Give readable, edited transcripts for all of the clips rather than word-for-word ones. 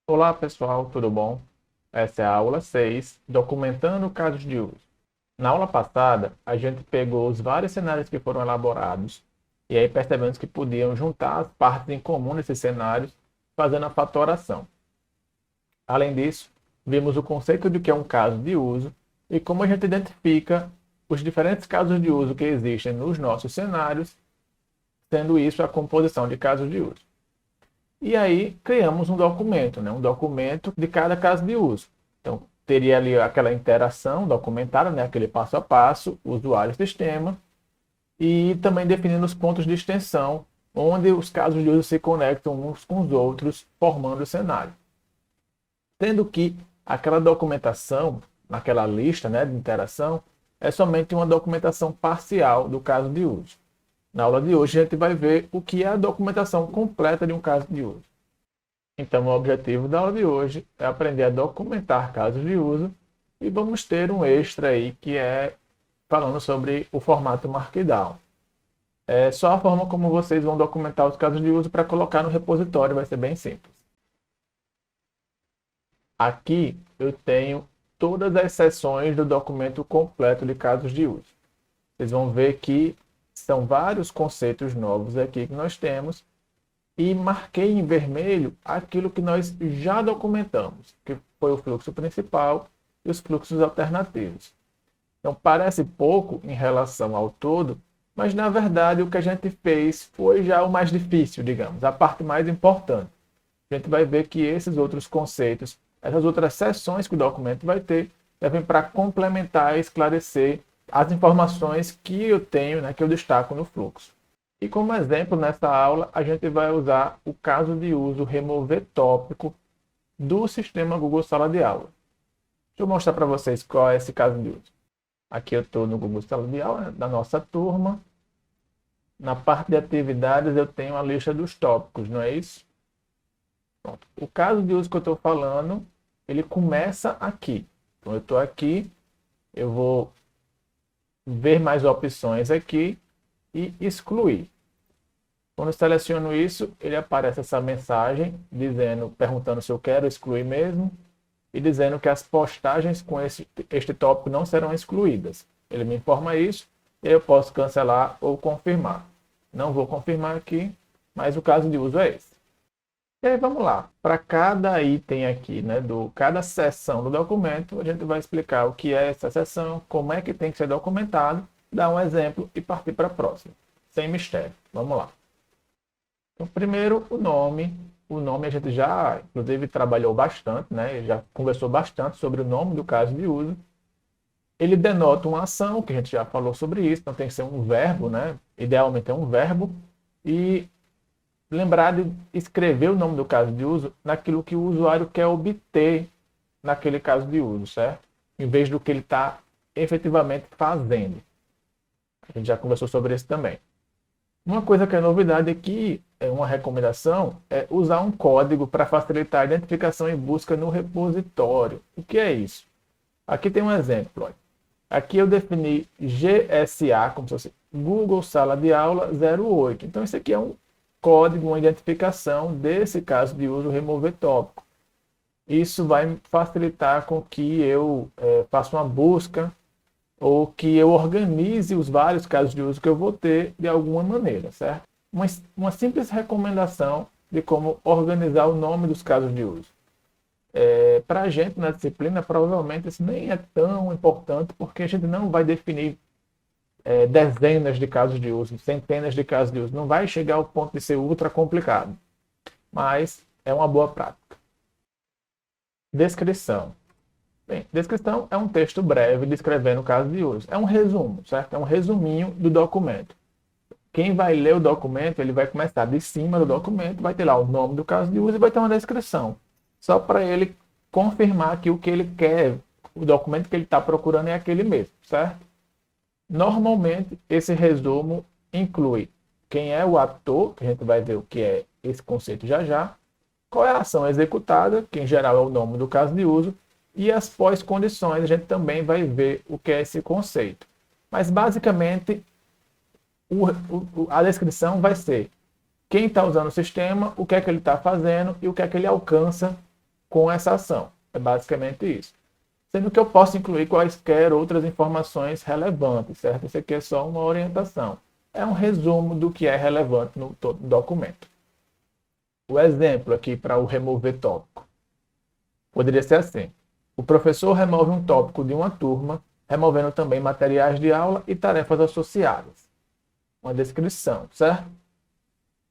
Olá pessoal, tudo bom? Essa é a aula 6, documentando casos de uso. Na aula passada, a gente pegou os vários cenários que foram elaborados e aí percebemos que podiam juntar as partes em comum desses cenários, fazendo a fatoração. Além disso, vimos o conceito de que é um caso de uso e como a gente identifica os diferentes casos de uso que existem nos nossos cenários, sendo isso a composição de casos de uso. E aí criamos um documento, né? Um documento de cada caso de uso. Então, teria ali aquela interação documentada, né? Aquele passo a passo, usuário-sistema, e também definindo os pontos de extensão, onde os casos de uso se conectam uns com os outros, formando o cenário. Tendo que aquela documentação, naquela lista, né, de interação, é somente uma documentação parcial do caso de uso. Na aula de hoje, a gente vai ver o que é a documentação completa de um caso de uso. Então, o objetivo da aula de hoje é aprender a documentar casos de uso e vamos ter um extra aí que é falando sobre o formato Markdown. É só a forma como vocês vão documentar os casos de uso para colocar no repositório, vai ser bem simples. Aqui eu tenho todas as seções do documento completo de casos de uso. Vocês vão ver que são vários conceitos novos aqui que nós temos e marquei em vermelho aquilo que nós já documentamos, que foi o fluxo principal e os fluxos alternativos. Então, parece pouco em relação ao todo, mas na verdade o que a gente fez foi já o mais difícil, digamos, a parte mais importante. A gente vai ver que esses outros conceitos, essas outras seções que o documento vai ter, devem para complementar e esclarecer as informações que eu tenho, né, que eu destaco no fluxo. E como exemplo, nessa aula, a gente vai usar o caso de uso remover tópico do sistema Google Sala de Aula. Deixa eu mostrar para vocês qual é esse caso de uso. Aqui eu estou no Google Sala de Aula, da nossa turma. Na parte de atividades eu tenho a lista dos tópicos, não é isso? Pronto. O caso de uso que eu estou falando, ele começa aqui. Então eu estou aqui, eu vou ver mais opções aqui e excluir. Quando eu seleciono isso, ele aparece essa mensagem dizendo, perguntando se eu quero excluir mesmo e dizendo que as postagens com este tópico não serão excluídas. Ele me informa isso e eu posso cancelar ou confirmar. Não vou confirmar aqui, mas o caso de uso é esse. E aí vamos lá. Para cada item aqui, né, cada seção do documento, a gente vai explicar o que é essa seção, como é que tem que ser documentado, dar um exemplo e partir para a próxima. Sem mistério. Vamos lá. Então, primeiro, o nome. O nome a gente já, inclusive, trabalhou bastante, né? Já conversou bastante sobre o nome do caso de uso. Ele denota uma ação, que a gente já falou sobre isso, então tem que ser um verbo, né? Idealmente é um verbo. E lembrar de escrever o nome do caso de uso naquilo que o usuário quer obter naquele caso de uso, certo? Em vez do que ele está efetivamente fazendo. A gente já conversou sobre isso também. Uma coisa que é novidade aqui, é uma recomendação, é usar um código para facilitar a identificação e busca no repositório. O que é isso? Aqui tem um exemplo. Olha. Aqui eu defini GSA, como se fosse Google Sala de Aula 08. Então, isso aqui é um código, uma identificação desse caso de uso remover tópico. Isso vai facilitar com que eu faça uma busca ou que eu organize os vários casos de uso que eu vou ter de alguma maneira, certo? Uma simples recomendação de como organizar o nome dos casos de uso. Para a gente na disciplina, provavelmente isso nem é tão importante, porque a gente não vai definir dezenas de casos de uso, centenas de casos de uso. Não vai chegar ao ponto de ser ultra complicado, mas é uma boa prática. Descrição. Bem, descrição é um texto breve descrevendo o caso de uso. É um resumo, certo? É um resuminho do documento. Quem vai ler o documento, ele vai começar de cima do documento, vai ter lá o nome do caso de uso e vai ter uma descrição. Só para ele confirmar que o que ele quer, o documento que ele está procurando é aquele mesmo, certo? Normalmente, esse resumo inclui quem é o ator, que a gente vai ver o que é esse conceito já já, qual é a ação executada, que em geral é o nome do caso de uso, e as pós-condições, a gente também vai ver o que é esse conceito. Mas, basicamente, a descrição vai ser quem está usando o sistema, o que é que ele está fazendo e o que é que ele alcança com essa ação. É basicamente isso. Sendo que eu posso incluir quaisquer outras informações relevantes, certo? Isso aqui é só uma orientação. É um resumo do que é relevante no documento. O exemplo aqui para o remover tópico poderia ser assim. O professor remove um tópico de uma turma, removendo também materiais de aula e tarefas associadas. Uma descrição, certo?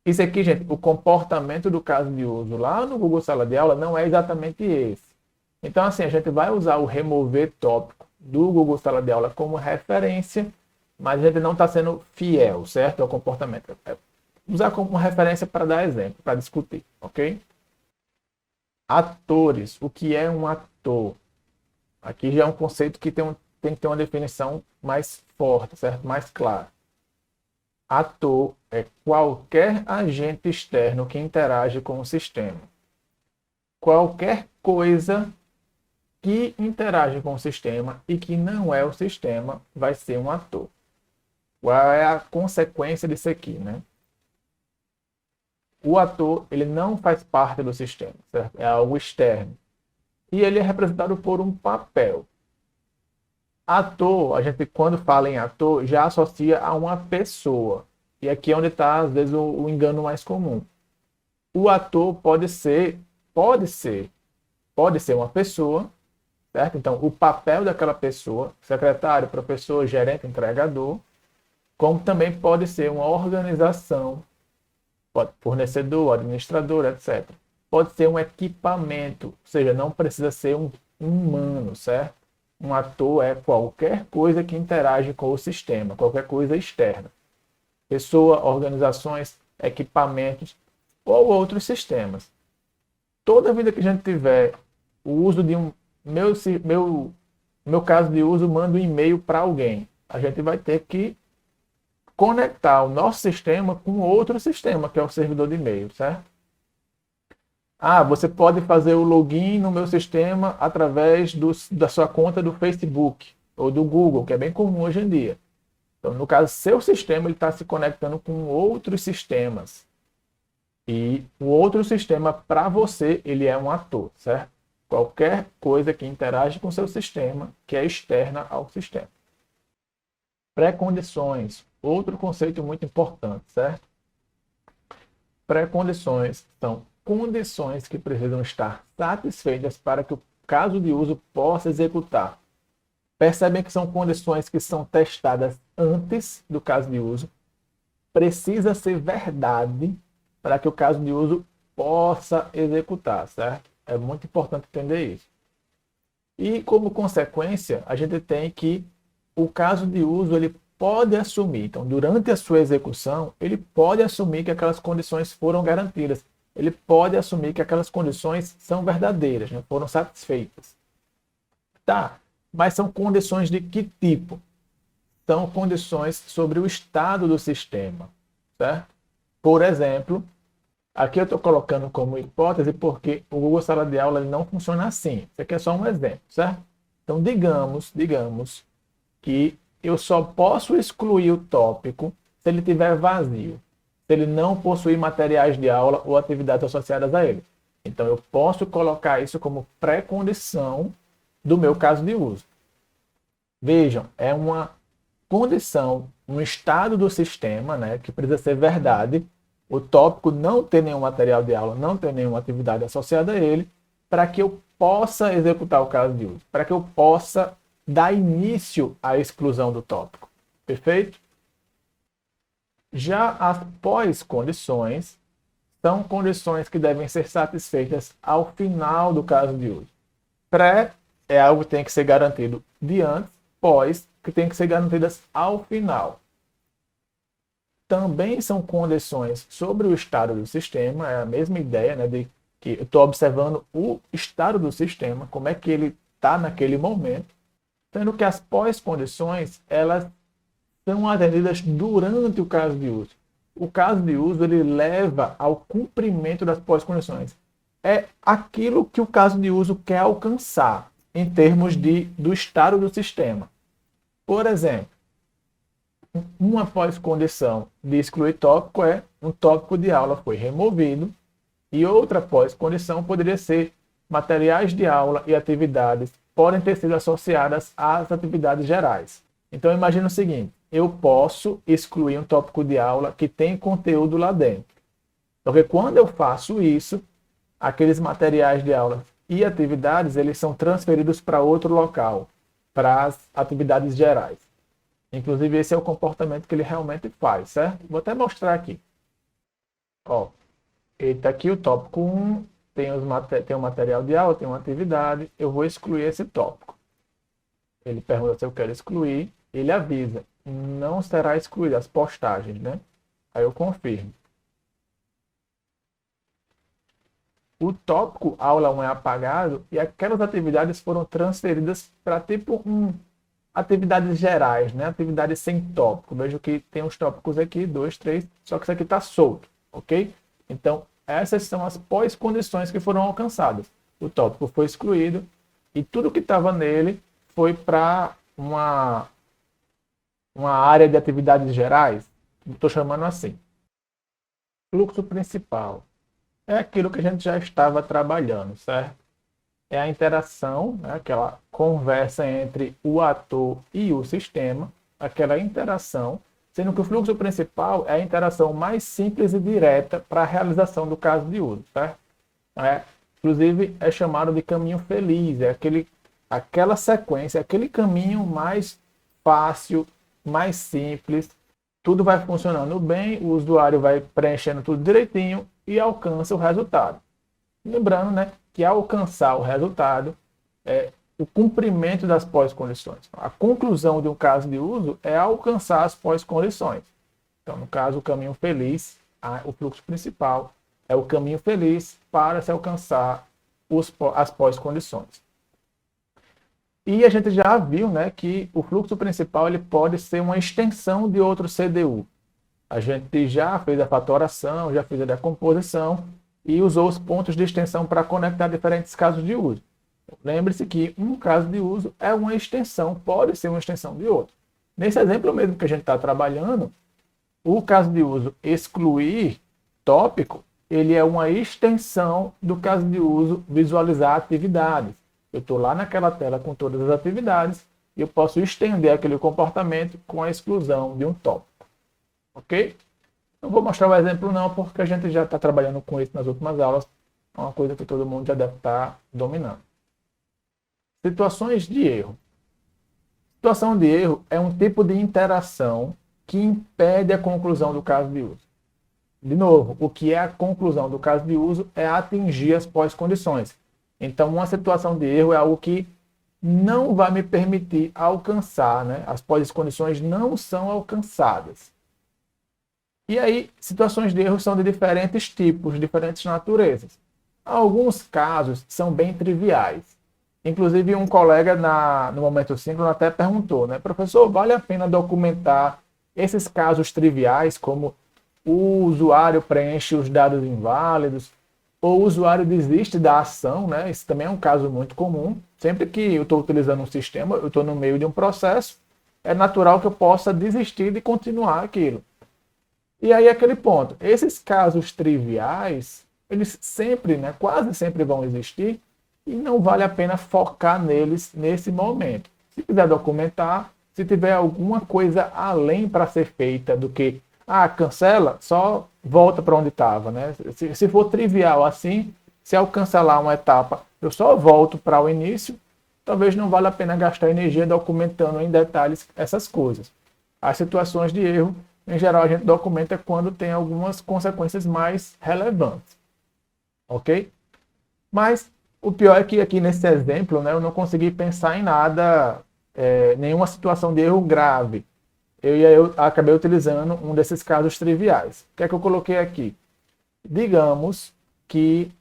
Isso aqui, gente, o comportamento do caso de uso lá no Google Sala de Aula não é exatamente esse. Então, assim, a gente vai usar o remover tópico do Google Sala de Aula como referência, mas a gente não está sendo fiel, certo? Ao comportamento. É usar como referência para dar exemplo, para discutir, ok? Atores. O que é um ator? Aqui já é um conceito que tem que ter uma definição mais forte, certo? Mais clara. Ator é qualquer agente externo que interage com o sistema. Qualquer coisa que interage com o sistema e que não é o sistema vai ser um ator. Qual é a consequência disso aqui, né? O ator, ele não faz parte do sistema, certo? É algo externo. E ele é representado por um papel. Ator, a gente quando fala em ator, já associa a uma pessoa. E aqui é onde está, às vezes, o engano mais comum. O ator pode ser uma pessoa, certo? Então, o papel daquela pessoa, secretário, professor, gerente, entregador, como também pode ser uma organização, fornecedor, administrador, etc. Pode ser um equipamento, ou seja, não precisa ser um humano, certo? Um ator é qualquer coisa que interage com o sistema, qualquer coisa externa. Pessoa, organizações, equipamentos ou outros sistemas. Toda vida que a gente tiver o uso de meu caso de uso, manda um e-mail para alguém. A gente vai ter que conectar o nosso sistema com outro sistema, que é o servidor de e-mail, certo? Você pode fazer o login no meu sistema através da sua conta do Facebook ou do Google, que é bem comum hoje em dia. Então, no caso, seu sistema está se conectando com outros sistemas. E o outro sistema, para você, ele é um ator, certo? Qualquer coisa que interage com o seu sistema, que é externa ao sistema. Pré-condições. Outro conceito muito importante, certo? Pré-condições são condições que precisam estar satisfeitas para que o caso de uso possa executar. Percebem que são condições que são testadas antes do caso de uso. Precisa ser verdade para que o caso de uso possa executar, certo? É muito importante entender isso. E como consequência, a gente tem que o caso de uso ele pode assumir. Então, durante a sua execução, ele pode assumir que aquelas condições foram garantidas. Ele pode assumir que aquelas condições são verdadeiras, né? Foram satisfeitas. Tá, mas são condições de que tipo? São condições sobre o estado do sistema, certo? Por exemplo, aqui eu estou colocando como hipótese porque o Google Sala de Aula ele não funciona assim. Isso aqui é só um exemplo, certo? Então, digamos que eu só posso excluir o tópico se ele estiver vazio, se ele não possuir materiais de aula ou atividades associadas a ele. Então, eu posso colocar isso como pré-condição do meu caso de uso. Vejam, é uma condição, um estado do sistema, né, que precisa ser verdade, o tópico não ter nenhum material de aula, não ter nenhuma atividade associada a ele, para que eu possa executar o caso de uso, para que eu possa dar início à exclusão do tópico. Perfeito? Já as pós-condições são condições que devem ser satisfeitas ao final do caso de uso. Pré é algo que tem que ser garantido de antes, pós, que tem que ser garantidas ao final. Também são condições sobre o estado do sistema, é a mesma ideia, né, de que eu estou observando o estado do sistema, como é que ele está naquele momento, sendo que as pós-condições, elas são atendidas durante o caso de uso. O caso de uso, ele leva ao cumprimento das pós-condições. É aquilo que o caso de uso quer alcançar, em termos do estado do sistema. Por exemplo, uma pós-condição de excluir tópico é um tópico de aula foi removido e outra pós-condição poderia ser materiais de aula e atividades podem ter sido associadas às atividades gerais. Então, imagine o seguinte, eu posso excluir um tópico de aula que tem conteúdo lá dentro. Porque quando eu faço isso, aqueles materiais de aula e atividades, eles são transferidos para outro local, para as atividades gerais. Inclusive, esse é o comportamento que ele realmente faz, certo? Vou até mostrar aqui. Ó, está aqui o tópico 1, tem um material de aula, tem uma atividade, eu vou excluir esse tópico. Ele pergunta se eu quero excluir, ele avisa, não será excluído as postagens, né? Aí eu confirmo. O tópico aula 1 é apagado e aquelas atividades foram transferidas para tipo atividades gerais, né? Atividades sem tópico. Vejo que tem uns tópicos aqui, 2, 3, só que isso aqui está solto, ok? Então, essas são as pós-condições que foram alcançadas. O tópico foi excluído e tudo que estava nele foi para uma área de atividades gerais, estou chamando assim. Fluxo principal é aquilo que a gente já estava trabalhando, certo? É a interação, né? Aquela conversa entre o ator e o sistema, aquela interação, sendo que o fluxo principal é a interação mais simples e direta para a realização do caso de uso, certo? Inclusive, é chamado de caminho feliz, é aquela sequência, aquele caminho mais fácil, mais simples, tudo vai funcionando bem, o usuário vai preenchendo tudo direitinho e alcança o resultado. Lembrando, né, que alcançar o resultado é o cumprimento das pós-condições. A conclusão de um caso de uso é alcançar as pós-condições. Então, no caso, o caminho feliz, o fluxo principal, é o caminho feliz para se alcançar as pós-condições. E a gente já viu, né, que o fluxo principal ele pode ser uma extensão de outro CDU. A gente já fez a fatoração, já fez a decomposição e usou os pontos de extensão para conectar diferentes casos de uso. Lembre-se que um caso de uso é uma extensão, pode ser uma extensão de outro. Nesse exemplo mesmo que a gente está trabalhando, o caso de uso excluir tópico, ele é uma extensão do caso de uso visualizar atividades. Eu estou lá naquela tela com todas as atividades e eu posso estender aquele comportamento com a exclusão de um tópico. Ok? Não vou mostrar o exemplo não, porque a gente já está trabalhando com isso nas últimas aulas. É uma coisa que todo mundo já deve estar dominando. Situações de erro. Situação de erro é um tipo de interação que impede a conclusão do caso de uso. De novo, o que é a conclusão do caso de uso é atingir as pós-condições. Então, uma situação de erro é algo que não vai me permitir alcançar, né? As pós-condições não são alcançadas. E aí, situações de erro são de diferentes tipos, diferentes naturezas. Alguns casos são bem triviais. Inclusive, um colega no momento síncrono até perguntou, né? Professor, vale a pena documentar esses casos triviais, como o usuário preenche os dados inválidos, ou o usuário desiste da ação, né? Isso também é um caso muito comum. Sempre que eu estou utilizando um sistema, eu estou no meio de um processo, é natural que eu possa desistir de continuar aquilo. E aí aquele ponto, esses casos triviais, eles sempre, né, quase sempre vão existir e não vale a pena focar neles nesse momento. Se quiser documentar, se tiver alguma coisa além para ser feita do que, cancela, só volta para onde estava, né? Se for trivial assim, se eu cancelar uma etapa, eu só volto para o início, talvez não valha a pena gastar energia documentando em detalhes essas coisas. As situações de erro, em geral, a gente documenta quando tem algumas consequências mais relevantes. Ok? Mas o pior é que aqui nesse exemplo, né, eu não consegui pensar em nada, nenhuma situação de erro grave. Eu acabei utilizando um desses casos triviais. O que é que eu coloquei aqui? Digamos que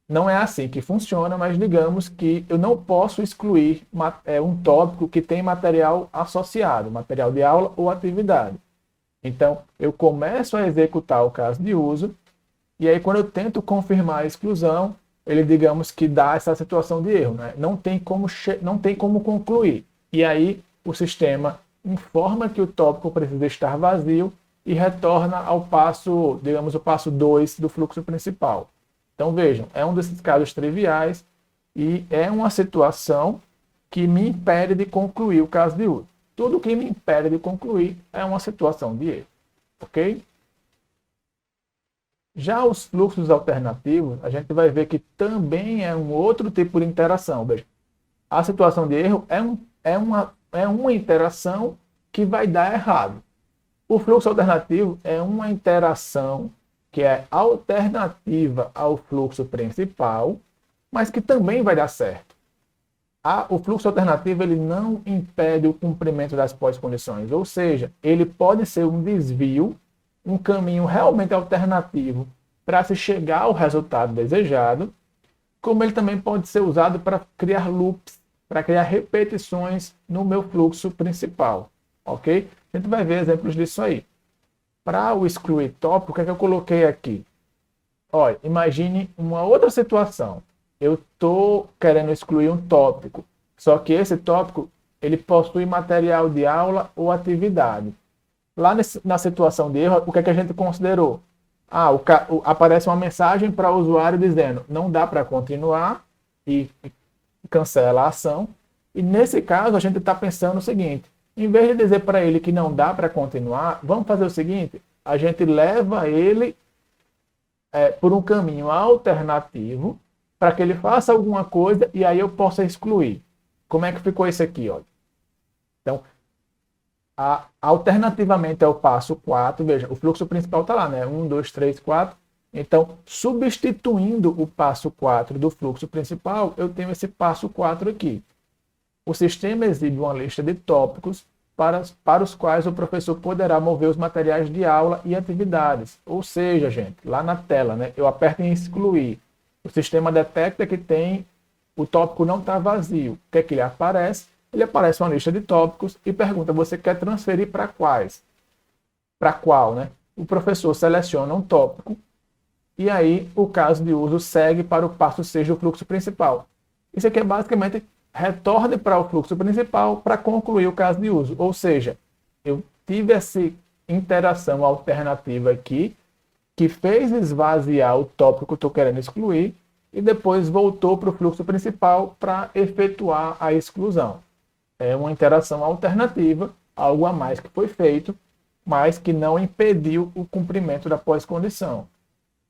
não é assim que funciona, mas digamos que eu não posso excluir um tópico que tem material associado, material de aula ou atividade. Então, eu começo a executar o caso de uso, e aí quando eu tento confirmar a exclusão, ele, digamos que dá essa situação de erro, né? Não tem como concluir. E aí o sistema informa que o tópico precisa estar vazio e retorna ao passo, digamos, o passo 2 do fluxo principal. Então vejam, é um desses casos triviais e é uma situação que me impede de concluir o caso de uso. Tudo que me impede de concluir é uma situação de erro, ok? Já os fluxos alternativos, a gente vai ver que também é um outro tipo de interação. Veja, a situação de erro é uma interação que vai dar errado. O fluxo alternativo é uma interação que é alternativa ao fluxo principal, mas que também vai dar certo. O fluxo alternativo ele não impede o cumprimento das pós-condições, ou seja, ele pode ser um desvio, um caminho realmente alternativo para se chegar ao resultado desejado, como ele também pode ser usado para criar loops, para criar repetições no meu fluxo principal, ok? A gente vai ver exemplos disso aí. Para o excluir tópico, o que é que eu coloquei aqui? Olha, imagine uma outra situação. Eu estou querendo excluir um tópico, só que esse tópico ele possui material de aula ou atividade. Lá na situação de erro, o que é que a gente considerou? Aparece uma mensagem para o usuário dizendo não dá para continuar e cancela a ação. E nesse caso, a gente está pensando o seguinte, em vez de dizer para ele que não dá para continuar, vamos fazer o seguinte, a gente leva ele por um caminho alternativo para que ele faça alguma coisa e aí eu possa excluir. Como é que ficou isso aqui? Olha? Então, alternativamente ao passo 4, veja, o fluxo principal está lá, né? 1, 2, 3, 4. Então, substituindo o passo 4 do fluxo principal, eu tenho esse passo 4 aqui. O sistema exibe uma lista de tópicos para os quais o professor poderá mover os materiais de aula e atividades. Ou seja, gente, lá na tela, né, eu aperto em excluir. O sistema detecta que o tópico não está vazio. O que é que ele aparece? Ele aparece uma lista de tópicos e pergunta, você quer transferir para quais? Para qual, né? O professor seleciona um tópico e aí o caso de uso segue para o passo 6 do fluxo principal. Isso aqui é basicamente retorne para o fluxo principal para concluir o caso de uso. Ou seja, eu tive essa interação alternativa aqui que fez esvaziar o tópico que eu estou querendo excluir e depois voltou para o fluxo principal para efetuar a exclusão. É uma interação alternativa, algo a mais que foi feito, mas que não impediu o cumprimento da pós-condição.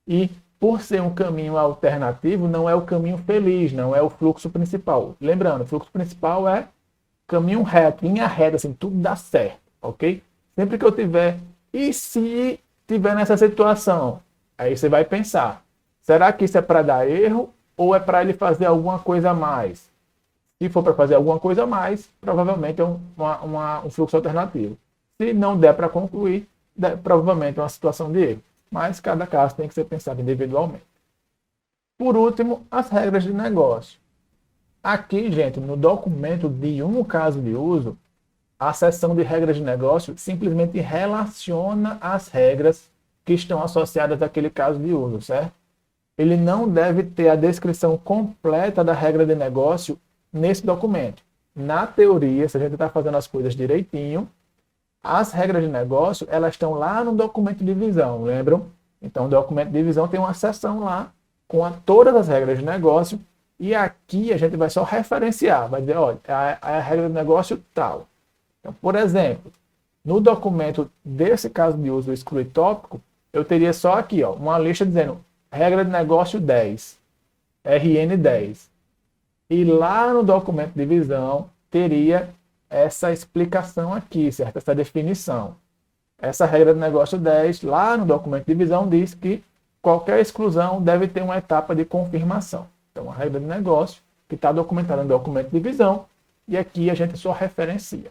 E por ser um caminho alternativo, não é o caminho feliz, não é o fluxo principal. Lembrando, o fluxo principal é caminho reto, linha reta, assim, tudo dá certo, ok? Sempre que eu tiver, e se tiver nessa situação? Aí você vai pensar, será que isso é para dar erro ou é para ele fazer alguma coisa a mais? Se for para fazer alguma coisa a mais, provavelmente é um fluxo alternativo. Se não der para concluir, provavelmente é uma situação de erro. Mas cada caso tem que ser pensado individualmente. Por último, as regras de negócio. Aqui, gente, no documento de um caso de uso, a seção de regras de negócio simplesmente relaciona as regras que estão associadas àquele caso de uso, certo? Ele não deve ter a descrição completa da regra de negócio nesse documento. Na teoria, se a gente está fazendo as coisas direitinho, as regras de negócio, elas estão lá no documento de visão, lembram? Então, o documento de visão tem uma seção lá com todas as regras de negócio e aqui a gente vai só referenciar, vai dizer, olha, a regra de negócio tal. Então, por exemplo, no documento desse caso de uso do excluir tópico, eu teria só aqui, ó, uma lista dizendo regra de negócio 10, RN 10. E lá no documento de visão teria essa explicação aqui, certo? Essa definição. Essa regra de negócio 10, lá no documento de visão, diz que qualquer exclusão deve ter uma etapa de confirmação. Então, a regra de negócio, que está documentada no documento de visão, e aqui a gente só referencia.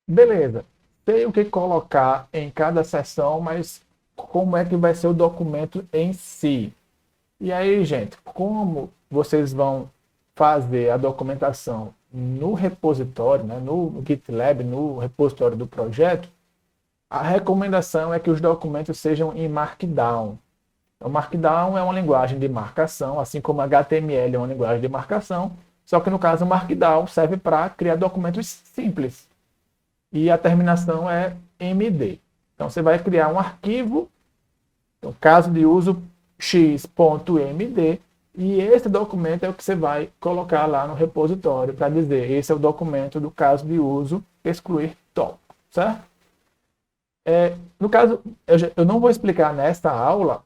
Beleza. Sei o que colocar em cada seção, mas como é que vai ser o documento em si? E aí, gente, como vocês vão fazer a documentação no repositório, né, no GitLab, no repositório do projeto, a recomendação é que os documentos sejam em Markdown. O Markdown é uma linguagem de marcação, assim como HTML é uma linguagem de marcação, só que no caso o Markdown serve para criar documentos simples. E a terminação é MD. Então você vai criar um arquivo Então, caso de uso x.md, e esse documento é o que você vai colocar lá no repositório para dizer, esse é o documento do caso de uso excluir tópico, certo? No caso, eu não vou explicar nesta aula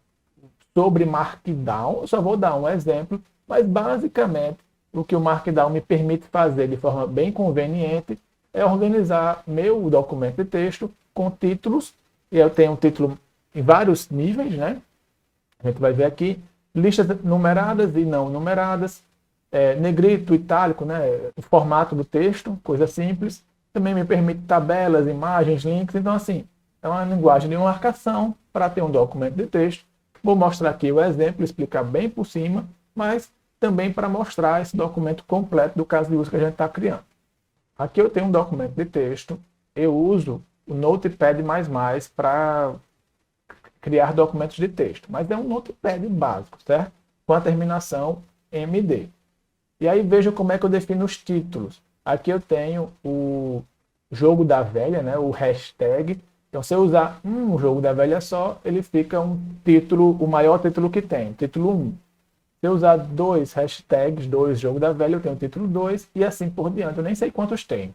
sobre Markdown, eu só vou dar um exemplo, mas basicamente o que o Markdown me permite fazer de forma bem conveniente é organizar meu documento de texto com títulos, e eu tenho um título em vários níveis, né? A gente vai ver aqui, listas numeradas e não numeradas, negrito, itálico, né? O formato do texto, coisa simples. Também me permite tabelas, imagens, links, então assim, é uma linguagem de marcação para ter um documento de texto. Vou mostrar aqui o exemplo, explicar bem por cima, mas também para mostrar esse documento completo do caso de uso que a gente está criando. Aqui eu tenho um documento de texto, eu uso o Notepad++ para criar documentos de texto, mas é um Notepad básico, certo? Com a terminação MD. E aí veja como é que eu defino os títulos. Aqui eu tenho o jogo da velha, né? O hashtag. Então, se eu usar um jogo da velha só, ele fica um título, o maior título que tem, título 1. Se eu usar dois hashtags, dois jogo da velha, eu tenho o título 2 e assim por diante. Eu nem sei quantos tem.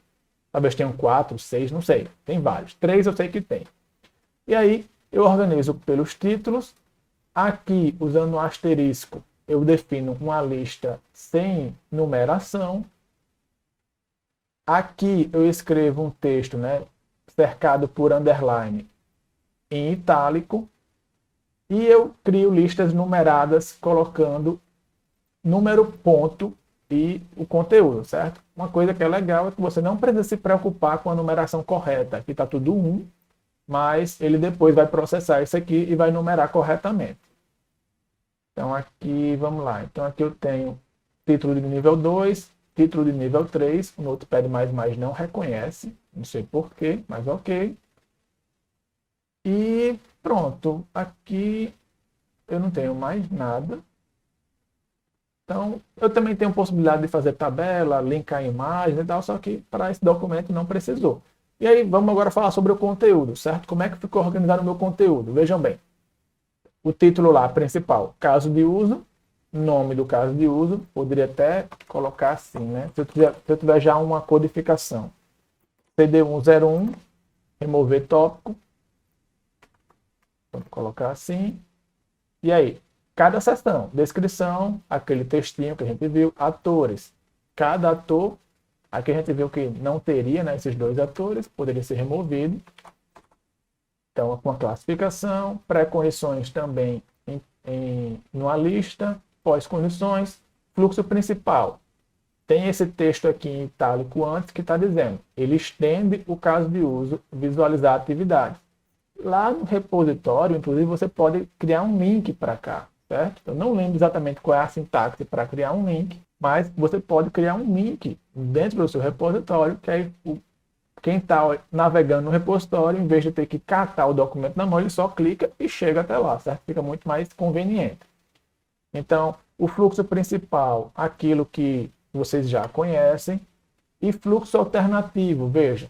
Talvez tenham 4, 6, não sei. Tem vários. 3 eu sei que tem. E aí eu organizo pelos títulos. Aqui, usando o asterisco, eu defino uma lista sem numeração. Aqui eu escrevo um texto, né, cercado por underline em itálico. E eu crio listas numeradas colocando número, ponto e o conteúdo, certo? Uma coisa que é legal é que você não precisa se preocupar com a numeração correta. Aqui está tudo 1, mas ele depois vai processar isso aqui e vai numerar corretamente. Então aqui, vamos lá. Então aqui eu tenho título de nível 2, título de nível 3. O Notepad++ não reconhece, não sei porquê, mas ok. E pronto, aqui eu não tenho mais nada. Então, eu também tenho possibilidade de fazer tabela, linkar imagens e tal, só que para esse documento não precisou. E aí, vamos agora falar sobre o conteúdo, certo? Como é que ficou organizado o meu conteúdo? Vejam bem, o título lá, principal, caso de uso, nome do caso de uso, poderia até colocar assim, né? Se eu tiver já uma codificação, CD101, remover tópico, vou colocar assim, e aí, cada seção, descrição, aquele textinho que a gente viu, atores. Cada ator, aqui a gente viu que não teria, né, esses dois atores, poderia ser removido. Então, com a classificação, pré-correções também numa lista, pós-correções, fluxo principal. Tem esse texto aqui em itálico antes que está dizendo, ele estende o caso de uso, visualizar a atividade. Lá no repositório, inclusive, você pode criar um link para cá, certo? Eu não lembro exatamente qual é a sintaxe para criar um link, mas você pode criar um link dentro do seu repositório, que aí quem está navegando no repositório, em vez de ter que catar o documento na mão, ele só clica e chega até lá, certo? Fica muito mais conveniente. Então, o fluxo principal, aquilo que vocês já conhecem, e fluxo alternativo, veja.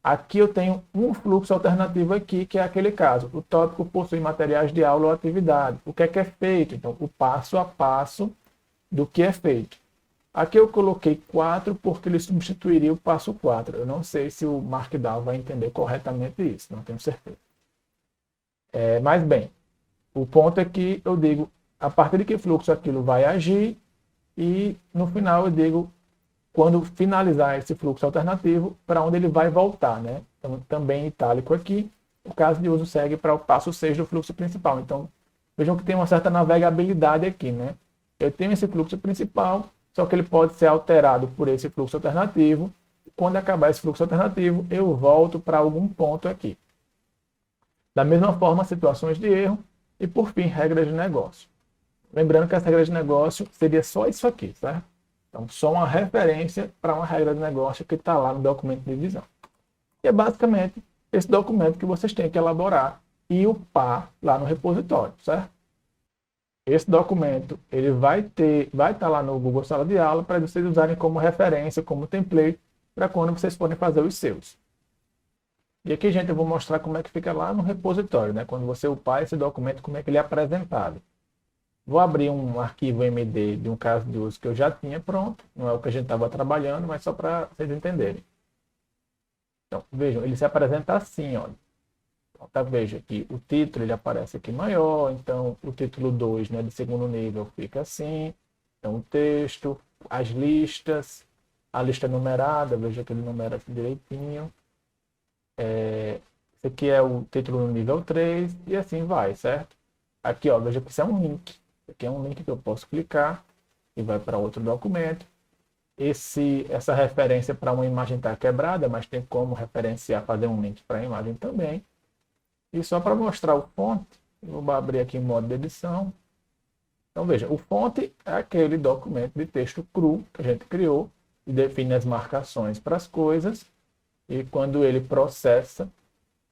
Aqui eu tenho um fluxo alternativo aqui, que é aquele caso. O tópico possui materiais de aula ou atividade. O que é feito? Então, o passo a passo do que é feito. Aqui eu coloquei 4 porque ele substituiria o passo 4. Eu não sei se o Markdown vai entender corretamente isso, não tenho certeza. Mas bem, o ponto é que eu digo a partir de que fluxo aquilo vai agir e no final eu digo quando finalizar esse fluxo alternativo, para onde ele vai voltar, né? Então, também itálico aqui, o caso de uso segue para o passo 6 do fluxo principal. Então, vejam que tem uma certa navegabilidade aqui, né? Eu tenho esse fluxo principal, só que ele pode ser alterado por esse fluxo alternativo. Quando acabar esse fluxo alternativo, eu volto para algum ponto aqui. Da mesma forma, situações de erro e, por fim, regras de negócio. Lembrando que as regras de negócio seria só isso aqui, certo? Então, só uma referência para uma regra de negócio que está lá no documento de divisão. E é basicamente esse documento que vocês têm que elaborar e upar lá no repositório, certo? Esse documento ele vai estar lá no Google Sala de Aula para vocês usarem como referência, como template, para quando vocês forem fazer os seus. E aqui, gente, eu vou mostrar como é que fica lá no repositório, né? Quando você upar esse documento, como é que ele é apresentado. Vou abrir um arquivo MD de um caso de uso que eu já tinha pronto, não é o que a gente estava trabalhando, mas só para vocês entenderem. Então, vejam, ele se apresenta assim, olha. Tá, veja aqui, o título ele aparece aqui maior, então o título 2, né, de segundo nível fica assim. Então o texto, as listas, a lista numerada, veja que ele numera assim direitinho. Esse aqui é o título no nível 3 e assim vai, certo? Aqui, ó, veja que isso é um link. Aqui é um link que eu posso clicar e vai para outro documento. Essa referência para uma imagem está quebrada, mas tem como referenciar, fazer um link para a imagem também. E só para mostrar o fonte, eu vou abrir aqui em modo de edição. Então veja, o fonte é aquele documento de texto cru que a gente criou e define as marcações para as coisas. E quando ele processa,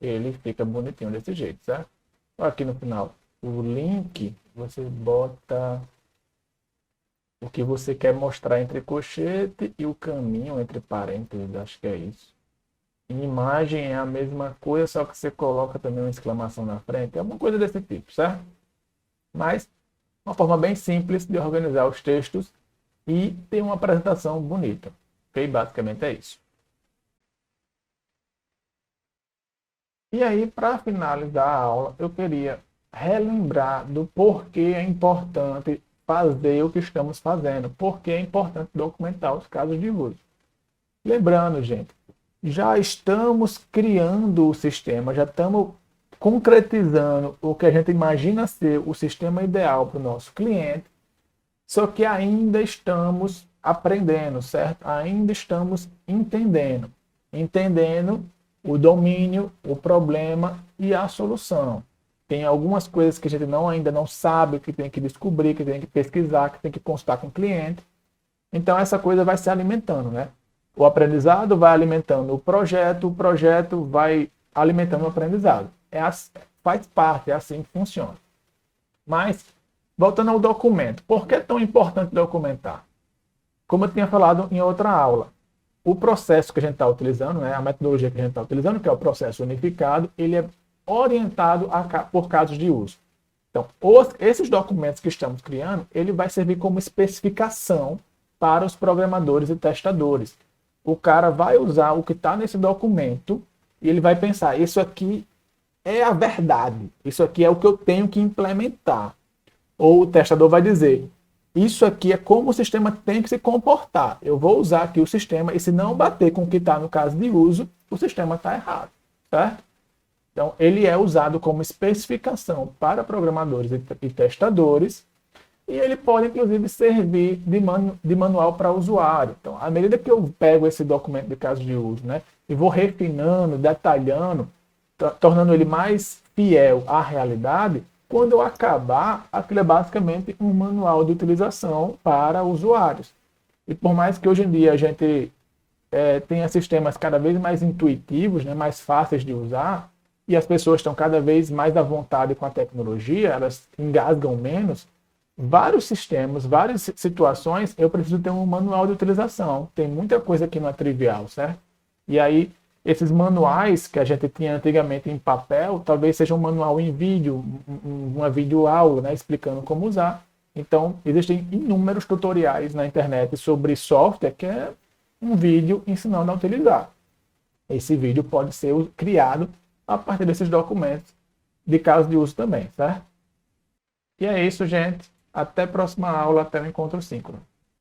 ele fica bonitinho desse jeito, certo? Aqui no final, o link, você bota o que você quer mostrar entre colchete e o caminho entre parênteses, acho que é isso. Em imagem é a mesma coisa, só que você coloca também uma exclamação na frente, é uma coisa desse tipo, certo? Mas uma forma bem simples de organizar os textos e ter uma apresentação bonita, ok? Basicamente é isso. E aí, para finalizar a aula, eu queria relembrar do porquê é importante fazer o que estamos fazendo, porque é importante documentar os casos de uso. Lembrando, gente, já estamos criando o sistema, já estamos concretizando o que a gente imagina ser o sistema ideal para o nosso cliente, só que ainda estamos aprendendo, certo? Ainda estamos entendendo o domínio, o problema e a solução. Tem algumas coisas que a gente ainda não sabe, que tem que descobrir, que tem que pesquisar, que tem que consultar com o cliente. Então essa coisa vai se alimentando, né? O aprendizado vai alimentando o projeto vai alimentando o aprendizado. Faz parte, é assim que funciona. Mas, voltando ao documento, por que é tão importante documentar? Como eu tinha falado em outra aula, o processo que a gente está utilizando, né, a metodologia que a gente está utilizando, que é o processo unificado, ele é orientado por casos de uso. Então, esses documentos que estamos criando, ele vai servir como especificação para os programadores e testadores. O cara vai usar o que está nesse documento e ele vai pensar, isso aqui é a verdade, isso aqui é o que eu tenho que implementar. Ou o testador vai dizer, isso aqui é como o sistema tem que se comportar. Eu vou usar aqui o sistema e se não bater com o que está no caso de uso, o sistema está errado, certo? Então, ele é usado como especificação para programadores e testadores e ele pode, inclusive, servir de manual para usuário. Então, à medida que eu pego esse documento de caso de uso, né, e vou refinando, detalhando, tornando ele mais fiel à realidade, quando eu acabar, aquilo é basicamente um manual de utilização para usuários. E por mais que hoje em dia a gente tenha sistemas cada vez mais intuitivos, né, mais fáceis de usar, e as pessoas estão cada vez mais à vontade com a tecnologia, elas engasgam menos, vários sistemas, várias situações, eu preciso ter um manual de utilização. Tem muita coisa que não é trivial, certo? E aí, esses manuais que a gente tinha antigamente em papel, talvez seja um manual em vídeo, uma videoaula, né, explicando como usar. Então, existem inúmeros tutoriais na internet sobre software que é um vídeo ensinando a utilizar. Esse vídeo pode ser criado a partir desses documentos de caso de uso também, certo? E é isso, gente. Até a próxima aula, até o encontro síncrono.